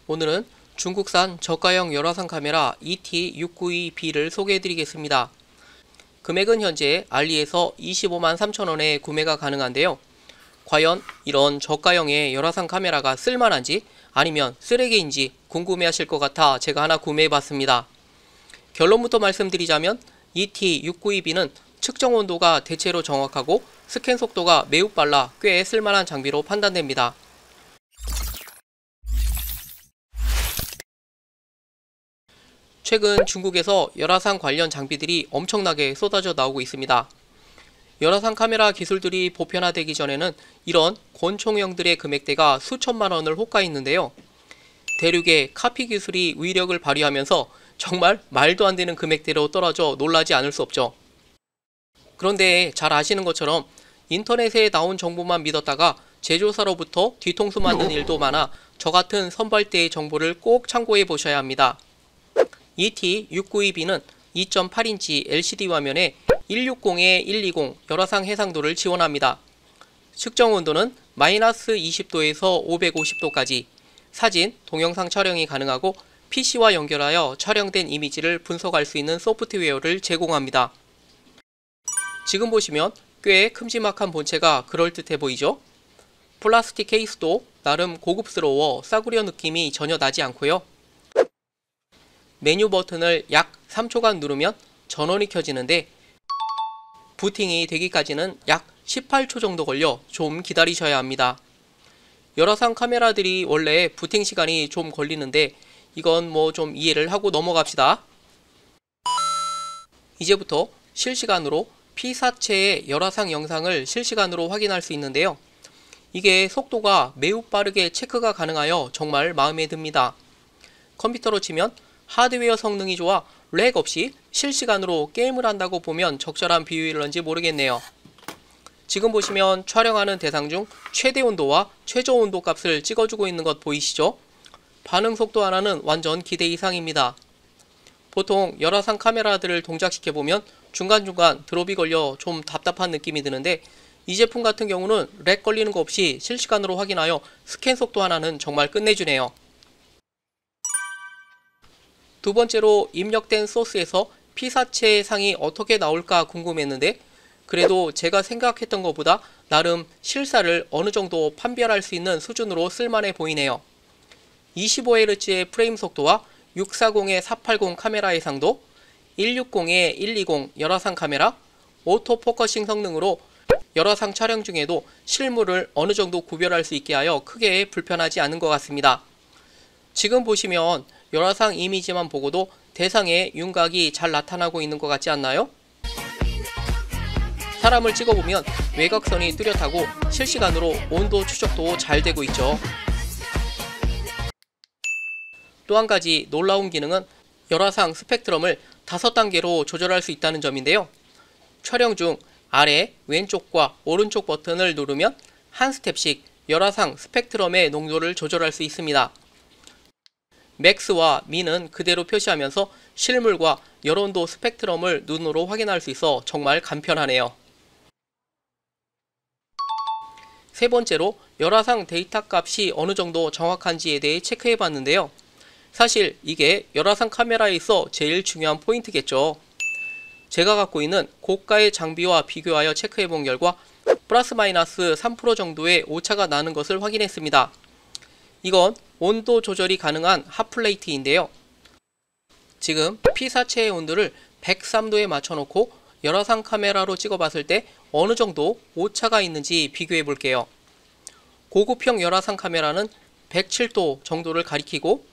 오늘은 중국산 저가형 열화상 카메라 ET692B를 소개해드리겠습니다. 금액은 현재 알리에서 25만 3천원에 구매가 가능한데요. 과연 이런 저가형의 열화상 카메라가 쓸만한지 아니면 쓰레기인지 궁금해하실 것 같아 제가 하나 구매해봤습니다. 결론부터 말씀드리자면 ET692B는 측정 온도가 대체로 정확하고 스캔 속도가 매우 빨라 꽤 쓸만한 장비로 판단됩니다. 최근 중국에서 열화상 관련 장비들이 엄청나게 쏟아져 나오고 있습니다. 열화상 카메라 기술들이 보편화되기 전에는 이런 권총형들의 금액대가 수천만 원을 호가했는데요. 대륙의 카피 기술이 위력을 발휘하면서 정말 말도 안 되는 금액대로 떨어져 놀라지 않을 수 없죠. 그런데 잘 아시는 것처럼 인터넷에 나온 정보만 믿었다가 제조사로부터 뒤통수 맞는 일도 많아 저 같은 선발대의 정보를 꼭 참고해 보셔야 합니다. ET692B는 2.8인치 LCD 화면에 160-120 열화상 해상도를 지원합니다. 측정 온도는 마이너스 20도에서 550도까지 사진, 동영상 촬영이 가능하고 PC와 연결하여 촬영된 이미지를 분석할 수 있는 소프트웨어를 제공합니다. 지금 보시면 꽤 큼지막한 본체가 그럴듯해 보이죠? 플라스틱 케이스도 나름 고급스러워 싸구려 느낌이 전혀 나지 않고요. 메뉴 버튼을 약 3초간 누르면 전원이 켜지는데 부팅이 되기까지는 약 18초 정도 걸려 좀 기다리셔야 합니다. 열화상 카메라들이 원래 부팅 시간이 좀 걸리는데 이건 뭐 좀 이해를 하고 넘어갑시다. 이제부터 실시간으로 P사체의 열화상 영상을 실시간으로 확인할 수 있는데요. 이게 속도가 매우 빠르게 체크가 가능하여 정말 마음에 듭니다. 컴퓨터로 치면 하드웨어 성능이 좋아 렉 없이 실시간으로 게임을 한다고 보면 적절한 비유일런지 모르겠네요. 지금 보시면 촬영하는 대상 중 최대 온도와 최저 온도 값을 찍어주고 있는 것 보이시죠? 반응 속도 하나는 완전 기대 이상입니다. 보통 열화상 카메라들을 동작시켜보면 중간중간 드롭이 걸려 좀 답답한 느낌이 드는데 이 제품 같은 경우는 렉 걸리는 거 없이 실시간으로 확인하여 스캔 속도 하나는 정말 끝내주네요. 두 번째로 입력된 소스에서 P사체의 상이 어떻게 나올까 궁금했는데 그래도 제가 생각했던 것보다 나름 실사를 어느 정도 판별할 수 있는 수준으로 쓸만해 보이네요. 25Hz의 프레임 속도와 640-480 카메라 해상도, 160-120 열화상 카메라, 오토 포커싱 성능으로 열화상 촬영 중에도 실물을 어느 정도 구별할 수 있게 하여 크게 불편하지 않은 것 같습니다. 지금 보시면 열화상 이미지만 보고도 대상의 윤곽이 잘 나타나고 있는 것 같지 않나요? 사람을 찍어보면 외곽선이 뚜렷하고 실시간으로 온도 추적도 잘 되고 있죠. 또 한 가지 놀라운 기능은 열화상 스펙트럼을 5단계로 조절할 수 있다는 점인데요. 촬영 중 아래 왼쪽과 오른쪽 버튼을 누르면 한 스텝씩 열화상 스펙트럼의 농도를 조절할 수 있습니다. 맥스와 민은 그대로 표시하면서 실물과 열온도 스펙트럼을 눈으로 확인할 수 있어 정말 간편하네요. 세 번째로 열화상 데이터 값이 어느 정도 정확한지에 대해 체크해 봤는데요. 사실 이게 열화상 카메라에 있어 제일 중요한 포인트겠죠. 제가 갖고 있는 고가의 장비와 비교하여 체크해 본 결과 플러스 마이너스 3% 정도의 오차가 나는 것을 확인했습니다. 이건 온도 조절이 가능한 핫플레이트인데요. 지금 P사체의 온도를 103도에 맞춰놓고 열화상 카메라로 찍어봤을 때 어느 정도 오차가 있는지 비교해 볼게요. 고급형 열화상 카메라는 107도 정도를 가리키고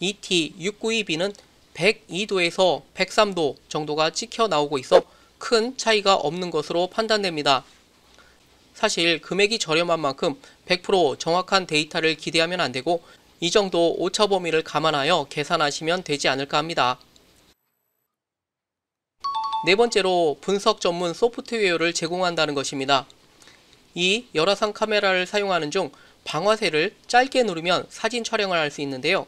ET692B는 102도에서 103도 정도가 찍혀 나오고 있어 큰 차이가 없는 것으로 판단됩니다. 사실 금액이 저렴한 만큼 100% 정확한 데이터를 기대하면 안되고 이 정도 오차 범위를 감안하여 계산하시면 되지 않을까 합니다. 네 번째로 분석 전문 소프트웨어를 제공한다는 것입니다. 이 열화상 카메라를 사용하는 중 방화쇠를 짧게 누르면 사진 촬영을 할 수 있는데요.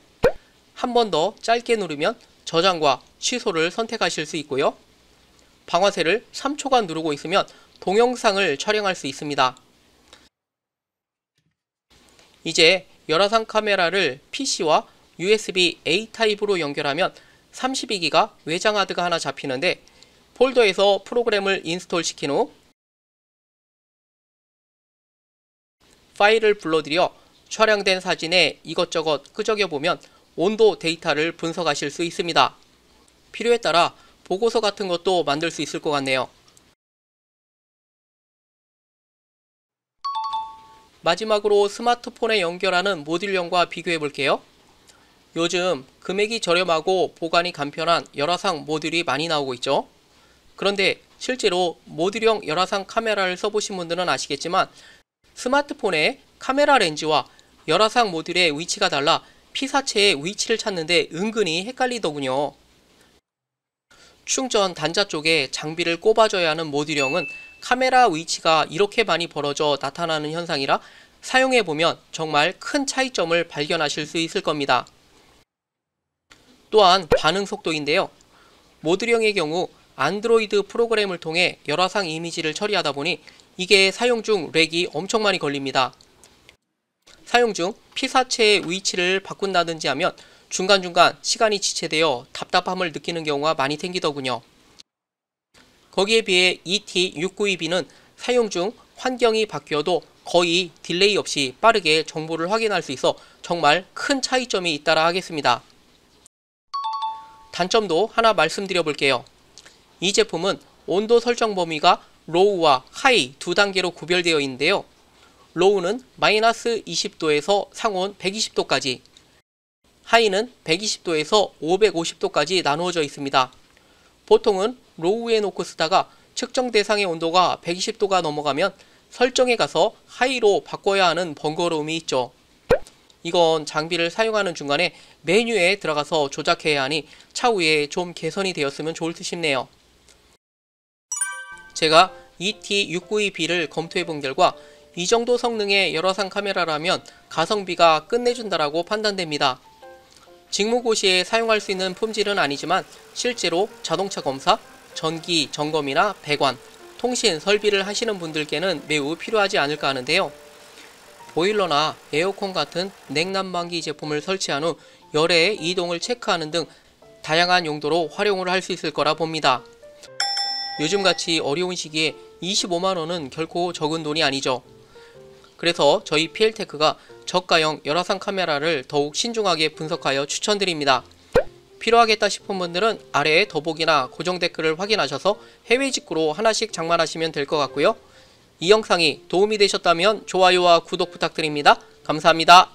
한 번 더 짧게 누르면 저장과 취소를 선택하실 수 있고요. 방화쇠를 3초간 누르고 있으면 동영상을 촬영할 수 있습니다. 이제 열화상 카메라를 PC와 USB-A 타입으로 연결하면 32기가 외장 하드가 하나 잡히는데, 폴더에서 프로그램을 인스톨 시킨 후 파일을 불러들여 촬영된 사진에 이것저것 끄적여보면 온도 데이터를 분석하실 수 있습니다. 필요에 따라 보고서 같은 것도 만들 수 있을 것 같네요. 마지막으로 스마트폰에 연결하는 모듈형과 비교해 볼게요. 요즘 금액이 저렴하고 보관이 간편한 열화상 모듈이 많이 나오고 있죠. 그런데 실제로 모듈형 열화상 카메라를 써보신 분들은 아시겠지만, 스마트폰의 카메라 렌즈와 열화상 모듈의 위치가 달라 피사체의 위치를 찾는데 은근히 헷갈리더군요. 충전 단자 쪽에 장비를 꼽아줘야 하는 모듈형은 카메라 위치가 이렇게 많이 벌어져 나타나는 현상이라 사용해보면 정말 큰 차이점을 발견하실 수 있을 겁니다. 또한 반응 속도인데요. 모듈형의 경우 안드로이드 프로그램을 통해 열화상 이미지를 처리하다 보니 이게 사용 중 렉이 엄청 많이 걸립니다. 사용 중 피사체의 위치를 바꾼다든지 하면 중간중간 시간이 지체되어 답답함을 느끼는 경우가 많이 생기더군요. 거기에 비해 ET692B는 사용 중 환경이 바뀌어도 거의 딜레이 없이 빠르게 정보를 확인할 수 있어 정말 큰 차이점이 있다라 하겠습니다. 단점도 하나 말씀드려 볼게요. 이 제품은 온도 설정 범위가 로우와 하이 두 단계로 구별되어 있는데요. 로우는 마이너스 20도에서 상온 120도까지, 하이는 120도에서 550도까지 나누어져 있습니다. 보통은 로우에 놓고 쓰다가 측정 대상의 온도가 120도가 넘어가면 설정에 가서 하이로 바꿔야 하는 번거로움이 있죠. 이건 장비를 사용하는 중간에 메뉴에 들어가서 조작해야 하니 차후에 좀 개선이 되었으면 좋을 듯 싶네요. 제가 ET692B를 검토해 본 결과 이 정도 성능의 열화상 카메라라면 가성비가 끝내준다라고 판단됩니다. 직무고시에 사용할 수 있는 품질은 아니지만 실제로 자동차 검사, 전기 점검이나 배관, 통신 설비를 하시는 분들께는 매우 필요하지 않을까 하는데요. 보일러나 에어컨 같은 냉난방기 제품을 설치한 후 열의 이동을 체크하는 등 다양한 용도로 활용을 할 수 있을 거라 봅니다. 요즘같이 어려운 시기에 25만원은 결코 적은 돈이 아니죠. 그래서 저희 PL테크가 저가형 열화상 카메라를 더욱 신중하게 분석하여 추천드립니다. 필요하겠다 싶은 분들은 아래에 더보기나 고정 댓글을 확인하셔서 해외 직구로 하나씩 장만하시면 될 것 같고요. 이 영상이 도움이 되셨다면 좋아요와 구독 부탁드립니다. 감사합니다.